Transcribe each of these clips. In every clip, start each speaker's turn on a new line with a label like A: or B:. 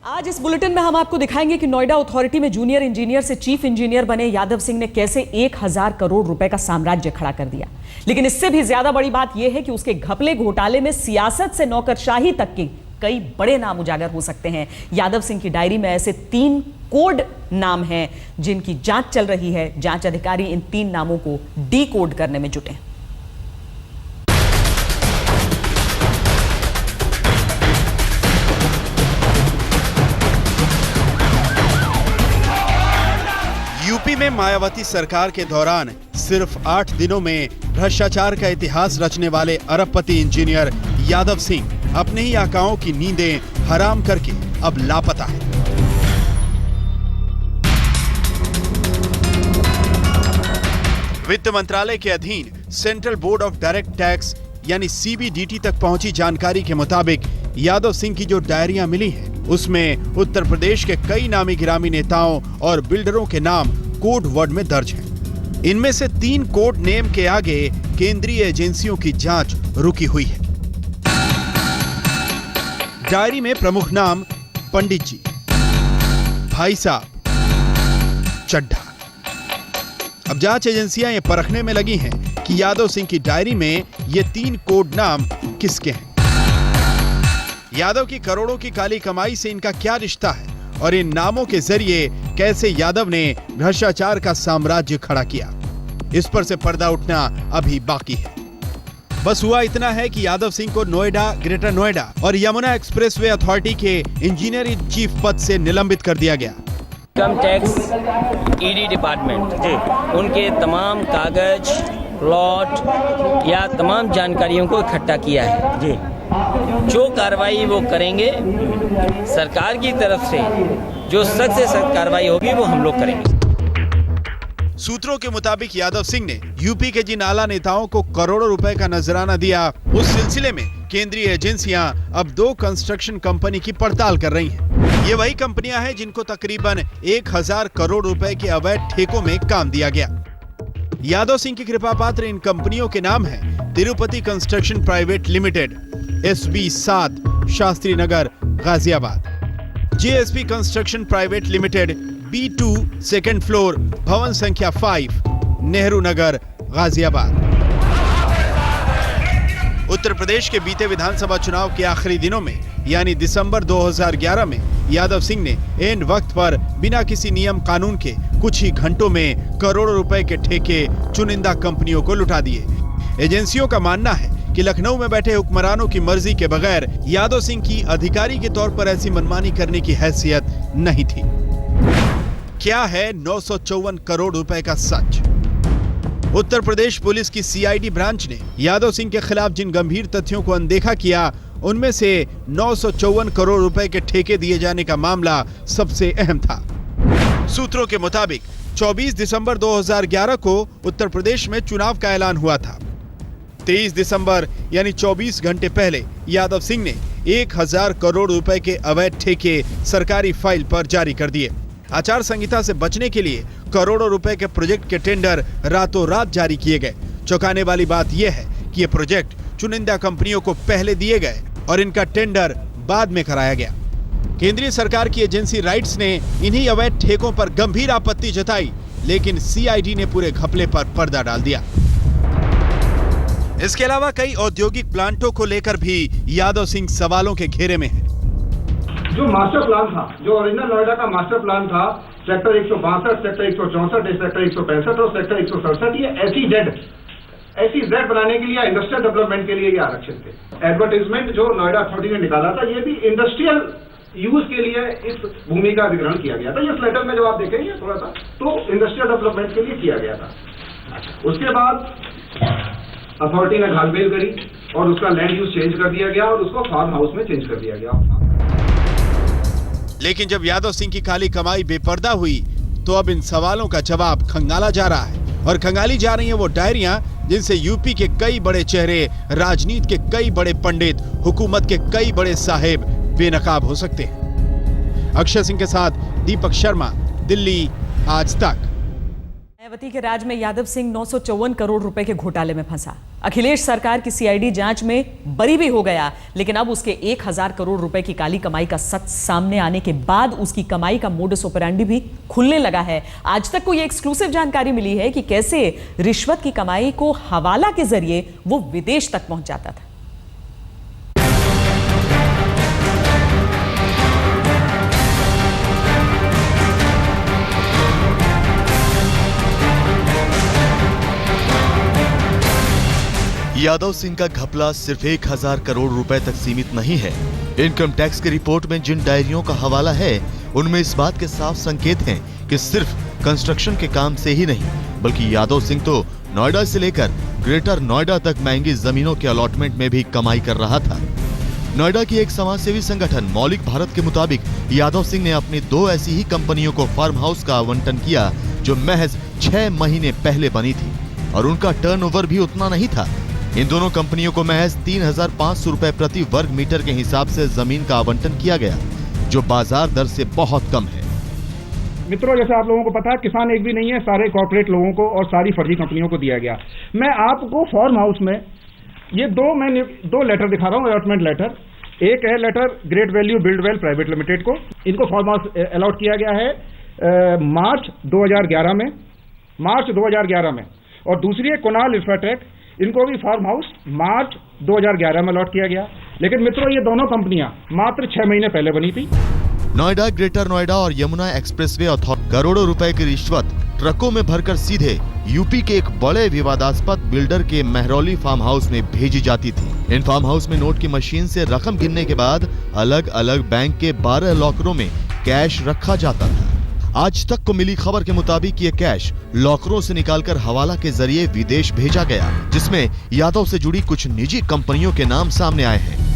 A: आज इस बुलेटिन में हम आपको दिखाएंगे कि नोएडा अथॉरिटी में जूनियर इंजीनियर से चीफ इंजीनियर बने यादव सिंह ने कैसे 1000 करोड़ रुपए का साम्राज्य खड़ा कर दिया। लेकिन इससे भी ज्यादा बड़ी बात यह है कि उसके घपले घोटाले में सियासत से नौकरशाही तक के कई बड़े नाम उजागर हो सकते हैं। यादव सिंह की डायरी में ऐसे 3 कोड नाम हैं जिनकी जांच चल रही है। जांच अधिकारी इन 3 नामों को डी कोड करने में जुटे हैं।
B: यूपी में मायावती सरकार के दौरान सिर्फ 8 दिनों में भ्रष्टाचार का इतिहास रचने वाले अरबपति इंजीनियर यादव सिंह अपने ही आकाओं की नींदें हराम करके अब लापता है। वित्त मंत्रालय के अधीन central board of direct tax यानी सीबीडीटी तक पहुंची जानकारी के मुताबिक यादव सिंह की जो डायरियां मिली हैं उसमें उत्तर प्रदेश के कई नामी गिरामी नेताओं और बिल्डरों के नाम कोड वर्ड में दर्ज हैं। इनमें से 3 कोड नेम के आगे केंद्रीय एजेंसियों की जांच रुकी हुई है। डायरी में प्रमुख नाम पंडित जी, भाई साहब, चड्ढा। अब जांच एजेंसियां ये परखने में लगी हैं कि यादव सिंह की डायरी में ये 3 कोड नाम किसके हैं। यादव की करोड़ों की काली कमाई से इनका क्या रिश्ता है और इन नामों के जरिए कैसे यादव ने भ्रष्टाचार का साम्राज्य खड़ा किया, इस पर से पर्दा उठना अभी बाकी है। बस हुआ इतना है कि यादव सिंह को नोएडा, ग्रेटर नोएडा और यमुना एक्सप्रेसवे अथॉरिटी के इंजीनियर इन चीफ पद से निलंबित कर दिया गया।
C: इनकम टैक्स ईडी डिपार्टमेंट उनके तमाम कागज, प्लॉट या तमाम जानकारियों को इकट्ठा किया है जी। जो कार्रवाई वो करेंगे सरकार की तरफ से, जो सख्त से सख्त कार्रवाई होगी वो हम लोग करेंगे।
B: सूत्रों के मुताबिक यादव सिंह ने यूपी के जिन आला नेताओं को करोड़ों रुपए का नजराना दिया, उस सिलसिले में केंद्रीय एजेंसियां अब 2 कंस्ट्रक्शन कंपनी की पड़ताल कर रही हैं। ये वही कंपनियां हैं जिनको तकरीबन 1000 करोड़ रुपए के अवैध ठेकों में काम दिया गया। यादव सिंह की कृपा पात्र इन कंपनियों के नाम हैं Tirupati construction private limited, SB 7, Shastri Nagar, Ghaziabad, JSP construction private limited, B2 second floor, भवन संख्या 5, नेहरू नगर, गाजियाबाद। उत्तर प्रदेश के बीते विधानसभा चुनाव के आखिरी दिनों में यानी दिसंबर 2011 में यादव सिंह ने एन वक्त पर बिना किसी नियम कानून के कुछ ही घंटों में करोड़ों रुपए के ठेके चुनिंदा कंपनियों को लुटा दिए। एजेंसियों का मानना है कि लखनऊ में बैठे हुक्मरानों की मर्जी के बगैर यादव सिंह की अधिकारी के तौर पर ऐसी मनमानी करने की हैसियत नहीं थी। क्या है 954 करोड़ रुपए का सच? उत्तर प्रदेश पुलिस की CID ब्रांच ने यादव सिंह के खिलाफ जिन गंभीर तथ्यों को अनदेखा किया उनमें से 954 करोड़ रुपए के ठेके दिए जाने का मामला सबसे अहम था। सूत्रों के मुताबिक 24 दिसंबर 2011 को उत्तर प्रदेश में चुनाव का ऐलान हुआ था। 23 दिसंबर यानी 24 घंटे पहले यादव सिंह ने 1000 करोड़ रुपए के अवैध ठेके सरकारी फाइल पर जारी कर दिए। आचार संहिता से बचने के लिए करोड़ों रुपए के प्रोजेक्ट के टेंडर रातों रात जारी किए गए। चौंकाने वाली बात यह है कि ये प्रोजेक्ट चुनिंदा कंपनियों को पहले दिए गए और इनका टेंडर बाद में कराया गया। केंद्रीय सरकार की एजेंसी राइट्स ने इन्हीं अवैध ठेकों पर गंभीर आपत्ति जताई, लेकिन CID ने पूरे घपले पर पर्दा डाल दिया। इसके अलावा कई औद्योगिक प्लांटों को लेकर भी यादव सिंह सवालों के घेरे में है।
D: जो मास्टर प्लान था, जो ओरिजिनल नोएडा का मास्टर प्लान था, सेक्टर 162, सेक्टर 164, सेक्टर 165 और सेक्टर 167, ये SEZ बनाने के लिए, इंडस्ट्रियल डेवलपमेंट के लिए ये आरक्षित थे। एडवर्टाइजमेंट जो नोएडा अथॉरिटी ने निकाला था, ये भी इंडस्ट्रियल यूज के लिए इस भूमि का अधिग्रहण किया गया था। इस लेटर में जब आप देखेंगे थोड़ा सा, तो इंडस्ट्रियल डेवलपमेंट के लिए किया गया था। उसके बाद अथॉरिटी ने घालमेल करी और उसका लैंड यूज चेंज कर दिया गया और उसको फार्म हाउस में चेंज कर दिया गया।
B: लेकिन जब यादव सिंह की काली कमाई बेपर्दा हुई तो अब इन सवालों का जवाब खंगाला जा रहा है और खंगाली जा रही हैं वो डायरियां जिनसे यूपी के कई बड़े चेहरे, राजनीति के कई बड़े पंडित, हुकूमत के कई बड़े साहेब बेनकाब हो सकते हैं। अक्षय सिंह के साथ दीपक शर्मा, दिल्ली, आज तक।
A: मायावती के राज में यादव सिंह 954 करोड़ रुपए के घोटाले में फंसा। अखिलेश सरकार की सीआईडी जांच में बरी भी हो गया, लेकिन अब उसके 1000 करोड़ रुपए की काली कमाई का सच सामने आने के बाद उसकी कमाई का मोडस ऑपरेंडी भी खुलने लगा है। आज तक को यह एक्सक्लूसिव जानकारी मिली है कि कैसे रिश्वत की कमाई को हवाला के जरिए वो विदेश तक पहुंच जाता था।
E: यादव सिंह का घपला सिर्फ 1000 करोड़ रुपए तक सीमित नहीं है। इनकम टैक्स की रिपोर्ट में जिन डायरियों का हवाला है उनमें इस बात के साफ संकेत हैं कि सिर्फ कंस्ट्रक्शन के काम से ही नहीं बल्कि यादव सिंह तो नोएडा से लेकर ग्रेटर नोएडा तक महंगी जमीनों के अलॉटमेंट में भी कमाई कर रहा था। नोएडा की एक समाजसेवी संगठन मौलिक भारत के मुताबिक यादव सिंह ने अपनी 2 ऐसी ही कंपनियों को फार्म हाउस का आवंटन किया जो महज 6 महीने पहले बनी थी और उनका टर्नओवर भी उतना नहीं था। इन दोनों कंपनियों को महज 3500 रुपए प्रति वर्ग मीटर के हिसाब से जमीन का आवंटन किया गया, जो बाजार दर से बहुत कम है।
D: मित्रों, जैसे आप लोगों को पता है, किसान एक भी नहीं है, सारे कॉर्पोरेट लोगों को और सारी फर्जी कंपनियों को दिया गया। मैं आपको फार्म हाउस में ये दो लेटर दिखा रहा हूँ, अलॉटमेंट लेटर। एक है letter Great Value Build Well private limited को, इनको फार्म हाउस अलॉट किया गया है मार्च 2011 में, और दूसरी है कुणाल इंफ्राटेक, इनको भी फार्म हाउस मार्च 2011 में अलॉट किया गया। लेकिन मित्रों, ये दोनों कंपनियां मात्र 6 महीने पहले बनी थी।
E: नोएडा, ग्रेटर नोएडा और यमुना एक्सप्रेसवे अथॉरिटी करोड़ों रुपए की रिश्वत ट्रकों में भरकर सीधे यूपी के एक बड़े विवादास्पद बिल्डर के महरौली फार्म हाउस में भेजी जाती थी। इन फार्म हाउस में नोट की मशीन से रकम गिनने के बाद अलग अलग बैंक के 12 लॉकरों में कैश रखा जाता था। आज तक को मिली खबर के मुताबिक ये कैश लॉकरों से निकालकर हवाला के जरिए विदेश भेजा गया, जिसमें यादव से जुड़ी कुछ निजी कंपनियों के नाम सामने आए हैं।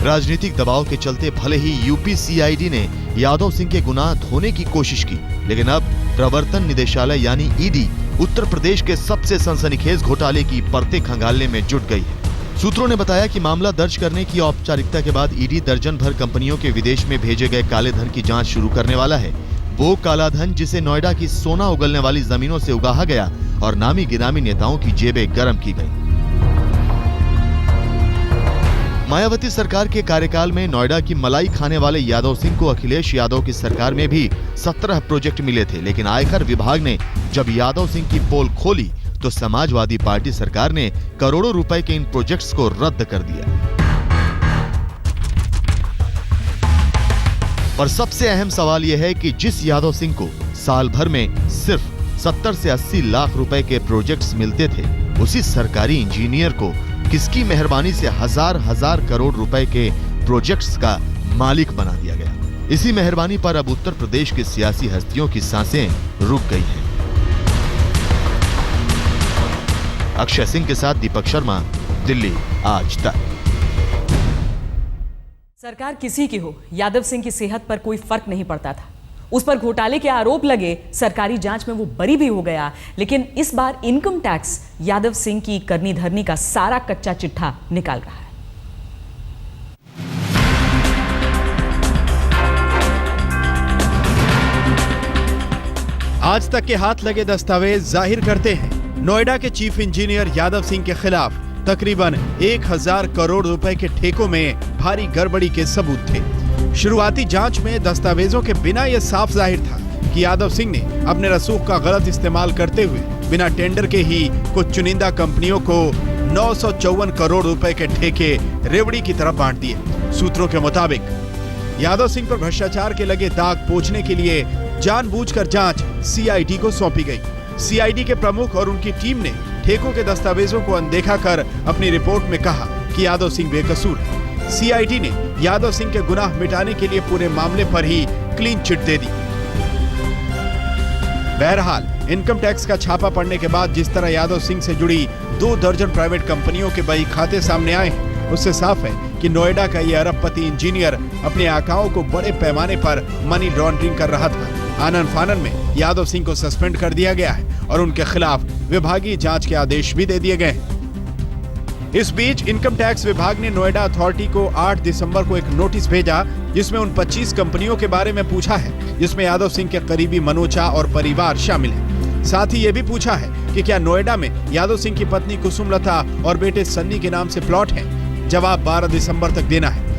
E: राजनीतिक दबाव के चलते भले ही यूपी सीआईडी ने यादव सिंह के गुनाह धोने की कोशिश की, लेकिन अब प्रवर्तन निदेशालय यानी ईडी उत्तर प्रदेश के सबसे सनसनीखेज घोटाले की परतें खंगालने में जुट गई है। सूत्रों ने बताया कि मामला दर्ज करने की औपचारिकता के बाद ईडी दर्जन भर कंपनियों के विदेश में भेजे गए काले धन की जांच शुरू करने वाला है। वो काला धन जिसे नोएडा की सोना उगलने वाली जमीनों से उगाहा गया और नामी गिरामी नेताओं की जेबें गर्म की गई। मायावती सरकार के कार्यकाल में नोएडा की मलाई खाने वाले यादव सिंह को अखिलेश यादव की सरकार में भी 17 प्रोजेक्ट मिले थे, लेकिन आयकर विभाग ने जब यादव सिंह की पोल खोली तो समाजवादी पार्टी सरकार ने करोड़ों रुपए के इन प्रोजेक्ट्स को रद्द कर दिया। पर सबसे अहम सवाल यह है कि जिस यादव सिंह को साल भर में सिर्फ 70 से 80 लाख रुपए के प्रोजेक्ट्स मिलते थे, उसी सरकारी इंजीनियर को किसकी मेहरबानी से हजार करोड़ रुपए के प्रोजेक्ट्स का मालिक बना दिया गया। इसी मेहरबानी पर अब उत्तर प्रदेश की सियासी हस्तियों की सांसें रुक गई हैं। अक्षय सिंह के साथ दीपक शर्मा, दिल्ली आज तक।
A: सरकार किसी की हो, यादव सिंह की सेहत पर कोई फर्क नहीं पड़ता था। उस पर घोटाले के आरोप लगे, सरकारी जांच में वो बरी भी हो गया, लेकिन इस बार इनकम टैक्स यादव सिंह की करनी धरनी का सारा कच्चा चिट्ठा निकाल रहा है।
B: आज तक के हाथ लगे दस्तावेज जाहिर करते हैं नोएडा के चीफ इंजीनियर यादव सिंह के खिलाफ तकरीबन 1000 करोड़ रुपए के ठेकों में भारी गड़बड़ी के सबूत थे। शुरुआती जांच में दस्तावेजों के बिना यह साफ जाहिर था कि यादव सिंह ने अपने रसूख का गलत इस्तेमाल करते हुए बिना टेंडर के ही कुछ चुनिंदा कंपनियों को 954 करोड़ रुपए के ठेके रेवड़ी की तरफ बांट दिए। सूत्रों के मुताबिक यादव सिंह पर भ्रष्टाचार के लगे दाग पोंछने के लिए जानबूझकर जांच सीआईडी को सौंपी गई। सीआईडी के प्रमुख और उनकी टीम ने ठेकों के दस्तावेजों को अनदेखा कर अपनी रिपोर्ट में कहा कि यादव सिंह बेकसूर है। सीआईडी ने यादव सिंह के गुनाह मिटाने के लिए पूरे मामले पर ही क्लीन चिट दे दी। बहरहाल इनकम टैक्स का छापा पड़ने के बाद जिस तरह यादव सिंह से जुड़ी 2 दर्जन प्राइवेट कंपनियों के बही खाते सामने आए हैं, उससे साफ है कि नोएडा का ये अरबपति इंजीनियर अपने आकाओं को बड़े पैमाने पर मनी लॉन्ड्रिंग कर रहा था। आनन फानन में यादव सिंह को सस्पेंड कर दिया गया है और उनके खिलाफ विभागीय जांच के आदेश भी दे दिए गए हैं। इस बीच इनकम टैक्स विभाग ने नोएडा अथॉरिटी को 8 दिसंबर को एक नोटिस भेजा, जिसमें उन 25 कंपनियों के बारे में पूछा है जिसमें यादव सिंह के करीबी मनोचा और परिवार शामिल है। साथ ही ये भी पूछा है कि क्या नोएडा में यादव सिंह की पत्नी कुसुमलता और बेटे सन्नी के नाम से प्लॉट है। जवाब 12 दिसंबर तक देना है।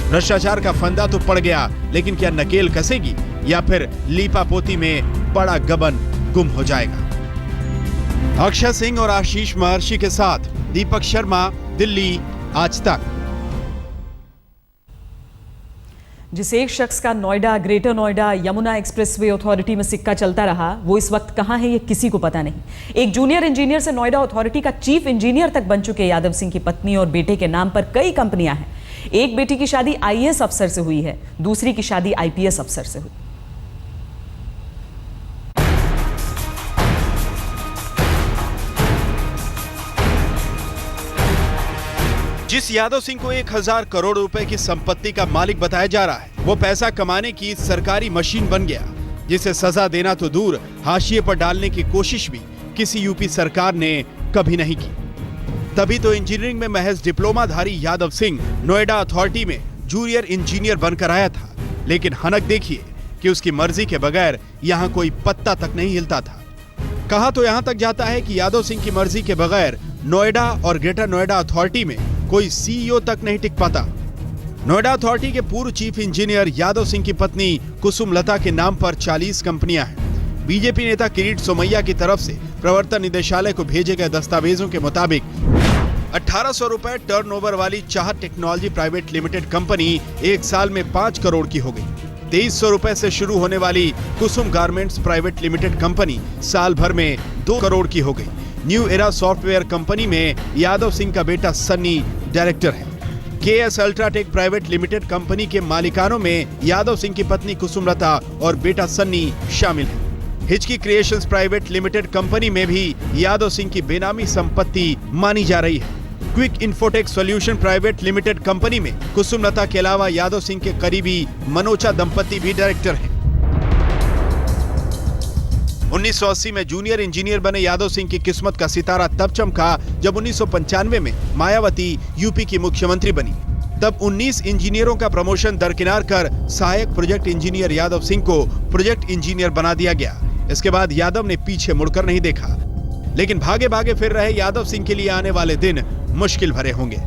B: भ्रष्टाचार का फंदा तो पड़ गया, लेकिन क्या नकेल कसेगी या फिर लीपापोती में बड़ा गबन गुम हो जाएगा। अक्षय सिंह और आशीष महर्षि के साथ दीपक शर्मा, दिल्ली, आज तक।
A: जिस एक शख्स का Noida, greater Noida Yamuna expressway authority में सिक्का चलता रहा, वो इस वक्त कहां है ये किसी को पता नहीं। एक जूनियर इंजीनियर से नोएडा अथॉरिटी का चीफ इंजीनियर तक बन चुके यादव सिंह की पत्नी और बेटे के नाम पर कई कंपनियां हैं। एक बेटी की शादी आईएएस अफसर से हुई है, दूसरी की शादी आईपीएस अफसर से हुई।
B: जिस यादव सिंह को 1000 करोड़ रुपए की संपत्ति का मालिक बताया जा रहा है, वो पैसा कमाने की सरकारी मशीन बन गया, जिसे सजा देना तो दूर, हाशिए पर डालने की कोशिश भी किसी यूपी सरकार ने कभी नहीं की। तभी तो इंजीनियरिंग में महज डिप्लोमाधारी यादव सिंह नोएडा अथॉरिटी में जूनियर इंजीनियर बनकर आया था, लेकिन हनक देखिए कि उसकी मर्जी के बगैर यहाँ कोई पत्ता तक नहीं हिलता था। कहा तो यहाँ तक जाता है कि यादव सिंह की मर्जी के बगैर नोएडा और ग्रेटर नोएडा अथॉरिटी में कोई सीईओ तक नहीं टिक पाता। नोएडा अथॉरिटी के पूर्व चीफ इंजीनियर यादव सिंह की पत्नी कुसुमलता के नाम पर 40 कंपनियां हैं। बीजेपी नेता किरीट सोमैया की तरफ से प्रवर्तन निदेशालय को भेजे गए दस्तावेजों के मुताबिक 1800 रुपए टर्नओवर वाली चाहत टेक्नोलॉजी प्राइवेट लिमिटेड कंपनी एक साल में 5 करोड़ की हो गई। 2300 रुपए से शुरू होने वाली कुसुम गारमेंट्स प्राइवेट लिमिटेड कंपनी साल भर में 2 करोड़ की हो गई। न्यू एरा सॉफ्टवेयर कंपनी में यादव सिंह का बेटा सन्नी डायरेक्टर है। KS UltraTech private limited company के मालिकानों में यादव सिंह की पत्नी कुसुमलता और बेटा सन्नी शामिल है। हिचकी क्रिएशंस प्राइवेट लिमिटेड कंपनी में भी यादव सिंह की बेनामी संपत्ति मानी जा रही है। Quick infotech solution private limited company में कुसुमलता के अलावा यादव सिंह के करीबी मनोचा दंपति भी डायरेक्टर हैं। 1980 में जूनियर इंजीनियर बने यादव सिंह की किस्मत का सितारा तब चमका जब 1995 में मायावती यूपी की मुख्यमंत्री बनी। तब 19 इंजीनियरों का प्रमोशन दरकिनार कर सहायक प्रोजेक्ट इंजीनियर यादव सिंह को प्रोजेक्ट इंजीनियर बना दिया गया। इसके बाद यादव ने पीछे मुड़कर नहीं देखा, लेकिन भागे भागे फिर रहे यादव सिंह के लिए आने वाले दिन मुश्किल भरे होंगे।